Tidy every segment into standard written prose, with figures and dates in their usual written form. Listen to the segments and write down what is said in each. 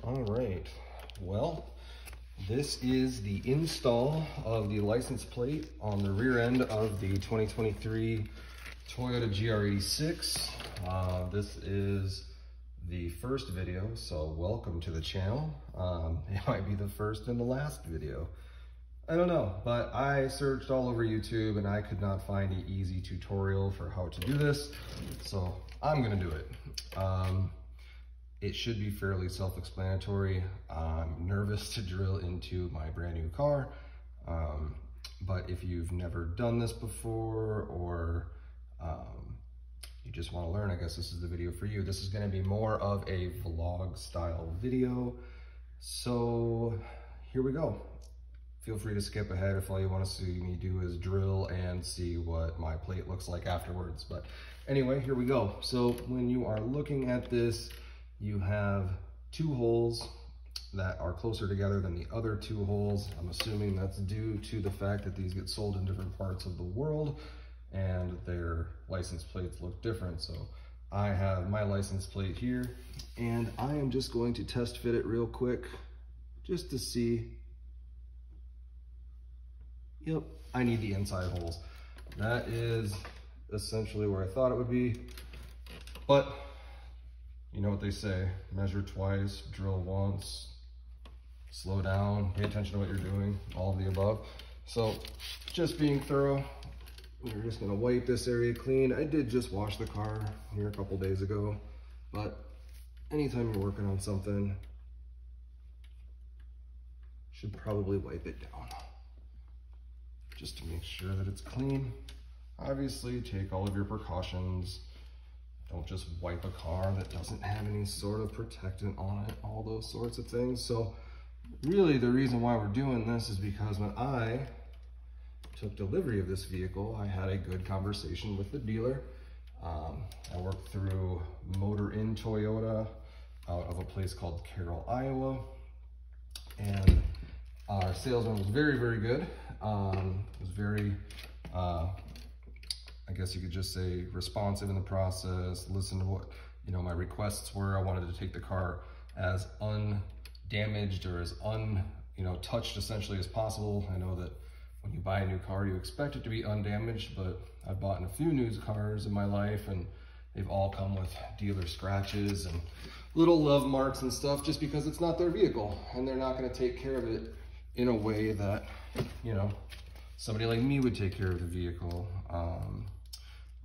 All right, well, this is the install of the license plate on the rear end of the 2023 Toyota GR86. This is the first video, so welcome to the channel. It might be the first and the last video. I don't know, but I searched all over YouTube and I could not find an easy tutorial for how to do this, so I'm gonna do it. It should be fairly self-explanatory. I'm nervous to drill into my brand new car, but if you've never done this before or you just want to learn, I guess this is the video for you. This is going to be more of a vlog style video, so here we go. Feel free to skip ahead if all you want to see me do is drill and see what my plate looks like afterwards. But anyway, here we go. So when you are looking at this, you have two holes that are closer together than the other two holes. I'm assuming that's due to the fact that these get sold in different parts of the world and their license plates look different. So I have my license plate here and I am just going to test fit it real quick just to see. Yep, I need the inside holes. That is essentially where I thought it would be, but you know what they say, measure twice, drill once, slow down, pay attention to what you're doing, all of the above. So just being thorough, we're just gonna wipe this area clean. I did just wash the car here a couple days ago, but anytime you're working on something, should probably wipe it down just to make sure that it's clean. Obviously, take all of your precautions. Don't just wipe a car that doesn't have any sort of protectant on it, all those sorts of things. So really the reason why we're doing this is because when I took delivery of this vehicle, I had a good conversation with the dealer. I worked through Motor in Toyota out of a place called Carroll, Iowa. And our salesman was very, very good. Was very, I guess you could just say responsive in the process, listen to what, my requests were. I wanted to take the car as undamaged or as touched essentially as possible. I know that when you buy a new car, you expect it to be undamaged, but I've bought in a few new cars in my life and they've all come with dealer scratches and little love marks and stuff just because it's not their vehicle and they're not gonna take care of it in a way that, somebody like me would take care of the vehicle.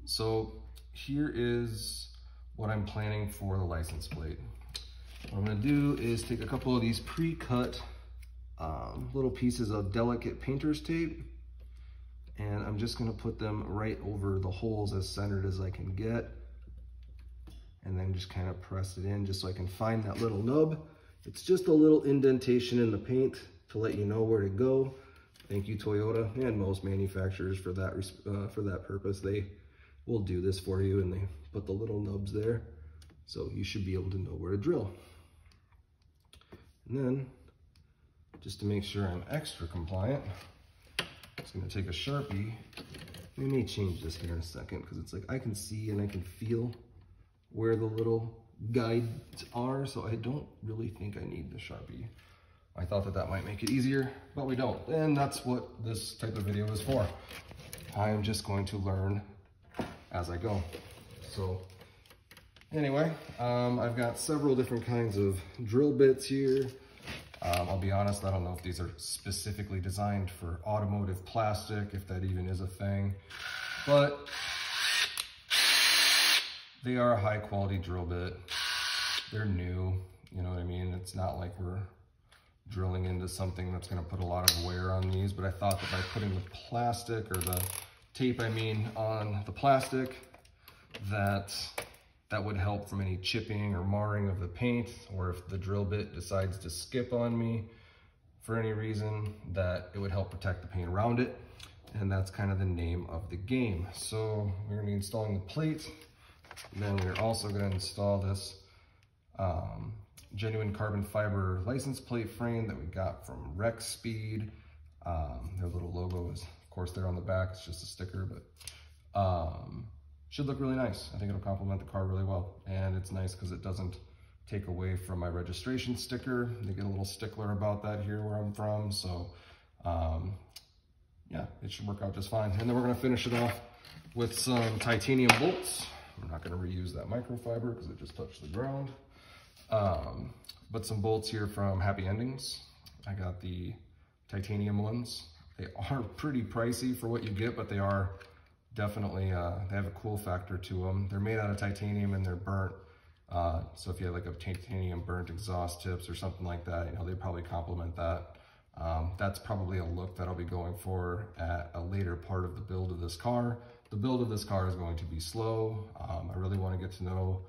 So here is what I'm planning for the license plate. What I'm gonna do is take a couple of these pre-cut little pieces of delicate painter's tape, and I'm just gonna put them right over the holes as centered as I can get, and then just kind of press it in just so I can find that little nub. It's just a little indentation in the paint to let you know where to go. Thank you, Toyota, and most manufacturers for that purpose. They will do this for you, and they put the little nubs there, so you should be able to know where to drill. And then, just to make sure I'm extra compliant, I'm just gonna take a Sharpie. We may change this here in a second, because it's like I can see and I can feel where the little guides are, so I don't really think I need the Sharpie. I thought that might make it easier, but we don't. And that's what this type of video is for. I am just going to learn as I go. So anyway, I've got several different kinds of drill bits here. I'll be honest, I don't know if these are specifically designed for automotive plastic, if that even is a thing, but they are a high quality drill bit. They're new, you know what I mean? It's not like we're drilling into something that's going to put a lot of wear on these, but I thought that by putting the plastic, or the tape I mean, on the plastic, that would help from any chipping or marring of the paint, or if the drill bit decides to skip on me for any reason, that it would help protect the paint around it. And that's kind of the name of the game. So we're going to be installing the plate. Then we're also going to install this genuine carbon fiber license plate frame that we got from Rex Speed. Their little logo is, of course, there on the back. It's just a sticker, but should look really nice. I think it'll complement the car really well. And it's nice because it doesn't take away from my registration sticker. They get a little stickler about that here where I'm from. So yeah, it should work out just fine. And then we're gonna finish it off with some titanium bolts. We're not gonna reuse that microfiber because it just touched the ground. But some bolts here from Happy Endings. I got the titanium ones. They are pretty pricey for what you get, but they are definitely, they have a cool factor to them. They're made out of titanium and they're burnt. So if you have like a titanium burnt exhaust tips or something like that, you know, they probably complement that. That's probably a look that I'll be going for at a later part of the build of this car. The build of this car is going to be slow. I really want to get to know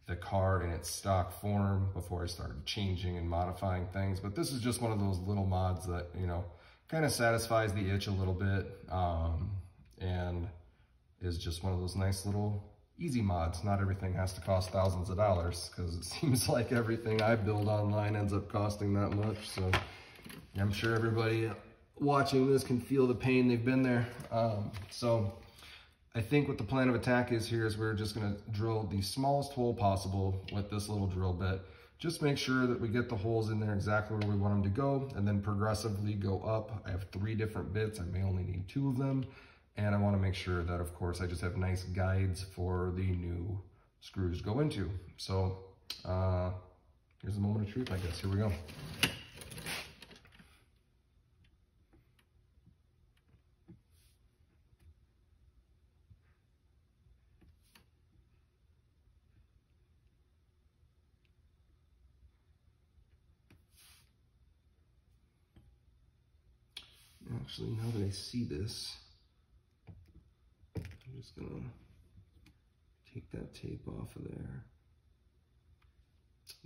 the car in its stock form before I start changing and modifying things. But this is just one of those little mods that, you know, kind of satisfies the itch a little bit, and is just one of those nice little easy mods. Not everything has to cost thousands of dollars, because it seems like everything I build online ends up costing that much. So I'm sure everybody watching this can feel the pain. They've been there. So I think what the plan of attack is here is we're just gonna drill the smallest hole possible with this little drill bit. Just make sure that we get the holes in there exactly where we want them to go, and then progressively go up. I have 3 different bits. I may only need 2 of them. And I wanna make sure that, of course, I just have nice guides for the new screws to go into. So here's the moment of truth, I guess. Here we go. Actually, now that I see this, I'm just gonna take that tape off of there.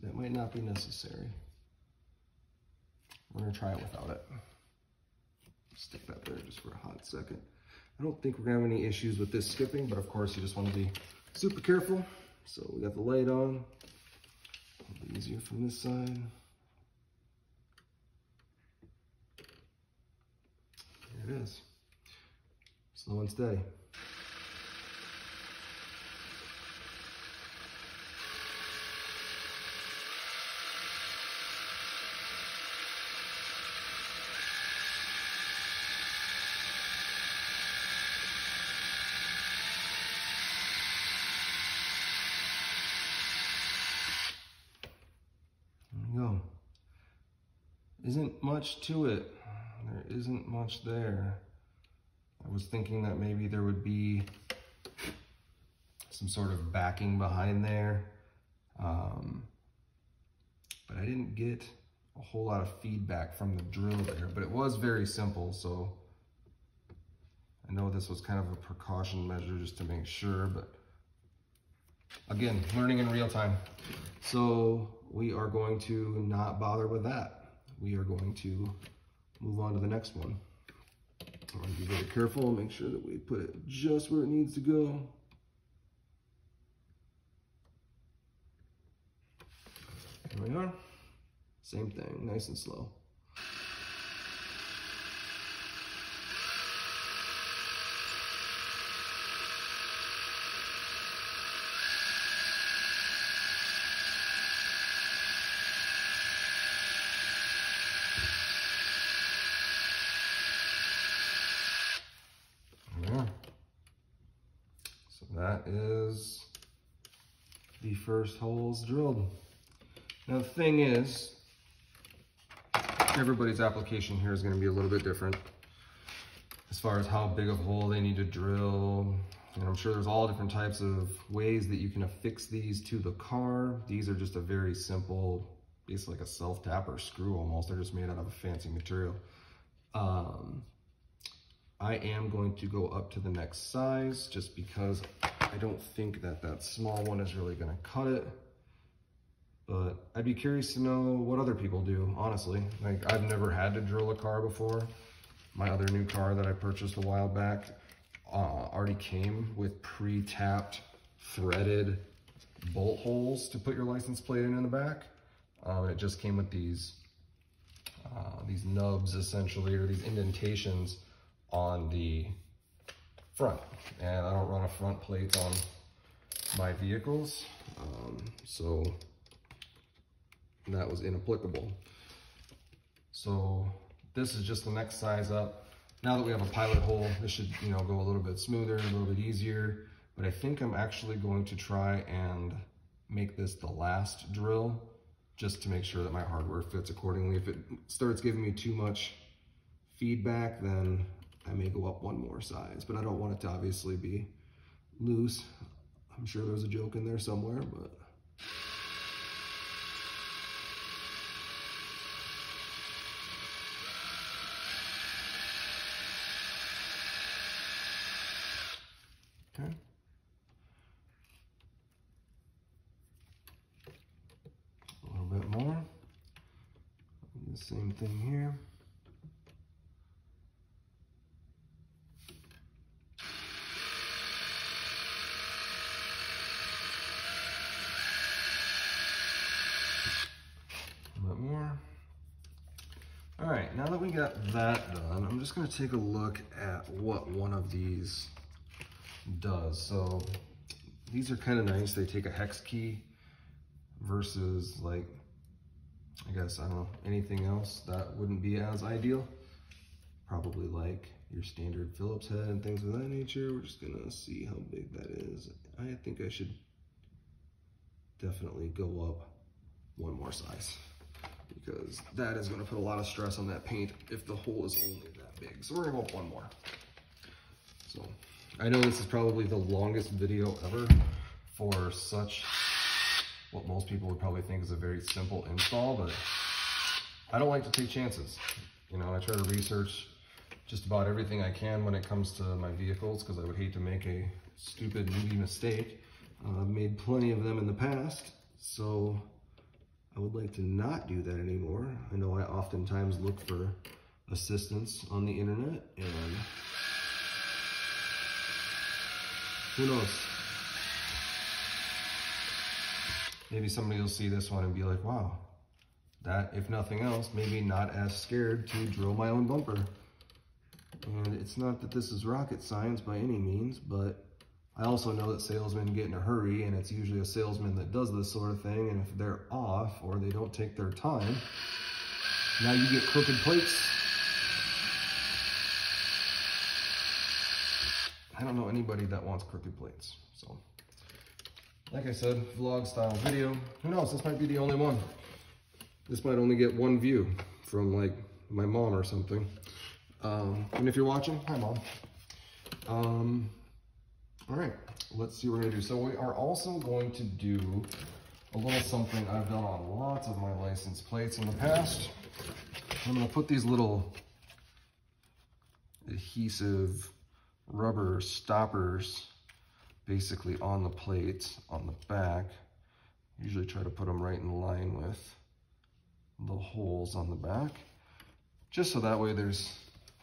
That might not be necessary. We're gonna try it without it. Stick that there just for a hot second. I don't think we're gonna have any issues with this skipping, but of course you just wanna be super careful. So we got the light on. A little easier from this side. There it is. Slow and steady. There we go. Isn't much to it. There isn't much there. I was thinking that maybe there would be some sort of backing behind there, but I didn't get a whole lot of feedback from the drill there, but it was very simple, so I know this was kind of a precaution measure just to make sure, but again, learning in real time. So we are going to not bother with that. We are going to move on to the next one. I'm gonna be very careful and make sure that we put it just where it needs to go. Here we are. Same thing, nice and slow. That is the first holes drilled. Now the thing is, everybody's application here is going to be a little bit different as far as how big of a hole they need to drill. And I'm sure there's all different types of ways that you can affix these to the car. These are just a very simple, basically like a self-tapper screw almost. They're just made out of a fancy material. I am going to go up to the next size just because I don't think that that small one is really going to cut it. But I'd be curious to know what other people do, honestly. Like, I've never had to drill a car before. My other new car that I purchased a while back already came with pre-tapped, threaded bolt holes to put your license plate in the back. It just came with these nubs, essentially, or these indentations on the front. And I don't run a front plate on my vehicles, so that was inapplicable. So this is just the next size up. Now that we have a pilot hole, this should, you know, go a little bit smoother, a little bit easier. But I think I'm actually going to try and make this the last drill, just to make sure that my hardware fits accordingly. If it starts giving me too much feedback, then I may go up one more size, but I don't want it to obviously be loose. I'm sure there's a joke in there somewhere, but. Okay. A little bit more. The same thing here. A bit more. All right, now that we got that done, I'm just gonna take a look at what one of these does. So these are kind of nice. They take a hex key versus, like, I guess, I don't know, anything else that wouldn't be as ideal. Probably like your standard Phillips head and things of that nature. We're just gonna see how big that is. I think I should definitely go up one more size, because that is gonna put a lot of stress on that paint if the hole is only that big. So we're gonna go up one more. So I know this is probably the longest video ever for such, what most people would probably think is a very simple install, but I don't like to take chances. You know, I try to research just about everything I can when it comes to my vehicles, because I would hate to make a stupid newbie mistake. I've made plenty of them in the past, so I would like to not do that anymore. I know I oftentimes look for assistance on the internet, and who knows? Maybe somebody will see this one and be like, wow, that, if nothing else, made me not as scared to drill my own bumper. And it's not that this is rocket science by any means, but I also know that salesmen get in a hurry, and it's usually a salesman that does this sort of thing, and if they're off or they don't take their time, now you get crooked plates. I don't know anybody that wants crooked plates. So, like I said, vlog style video. Who knows, this might be the only one. This might only get one view from, like, my mom or something. And if you're watching, hi Mom. All right, let's see what we're gonna do. So we are also going to do a little something I've done on lots of my license plates in the past. I'm gonna put these little adhesive rubber stoppers basically on the plates on the back. Usually try to put them right in line with the holes on the back, just so that way there's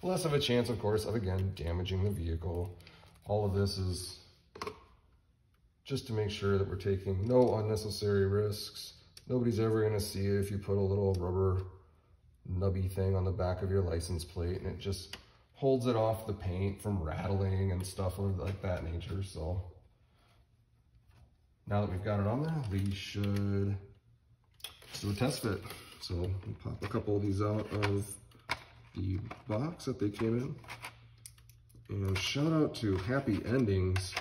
less of a chance, of course, of, again, damaging the vehicle. All of this is just to make sure that we're taking no unnecessary risks. Nobody's ever gonna see it if you put a little rubber nubby thing on the back of your license plate, and it just holds it off the paint from rattling and stuff like that nature. So now that we've got it on there, we should do a test fit. So we'll pop a couple of these out of the box that they came in. And shout out to Happy Endings.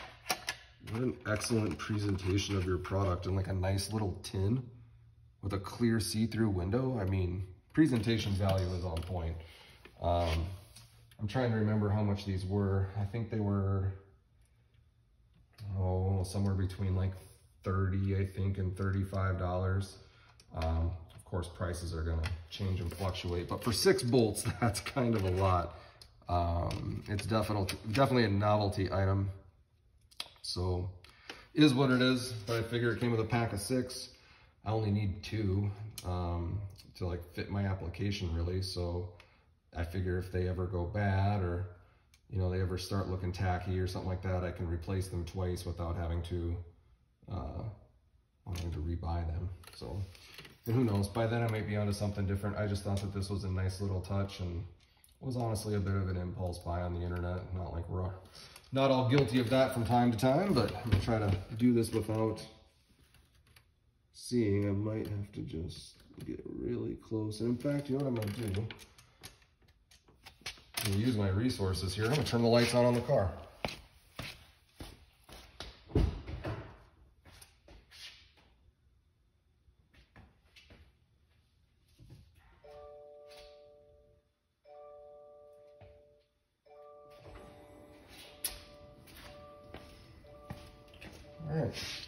What an excellent presentation of your product in like a nice little tin with a clear see-through window. I mean, presentation value is on point. I'm trying to remember how much these were. I think they were, somewhere between like $30, I think, and $35. Of course, prices are gonna change and fluctuate, but for 6 bolts, that's kind of a lot. It's definitely a novelty item. So it is what it is, but I figure it came with a pack of 6. I only need 2 to like fit my application really. So I figure if they ever go bad, or you know, they ever start looking tacky or something like that, I can replace them twice without having to rebuy them. So, and who knows, by then I might be onto something different. I just thought that this was a nice little touch, and was honestly a bit of an impulse buy on the internet. Not like we're not all guilty of that from time to time, but I'm gonna try to do this without seeing, I might have to just get really close. And in fact, you know what I'm gonna do? I'm gonna use my resources here. I'm gonna turn the lights on the car. All right.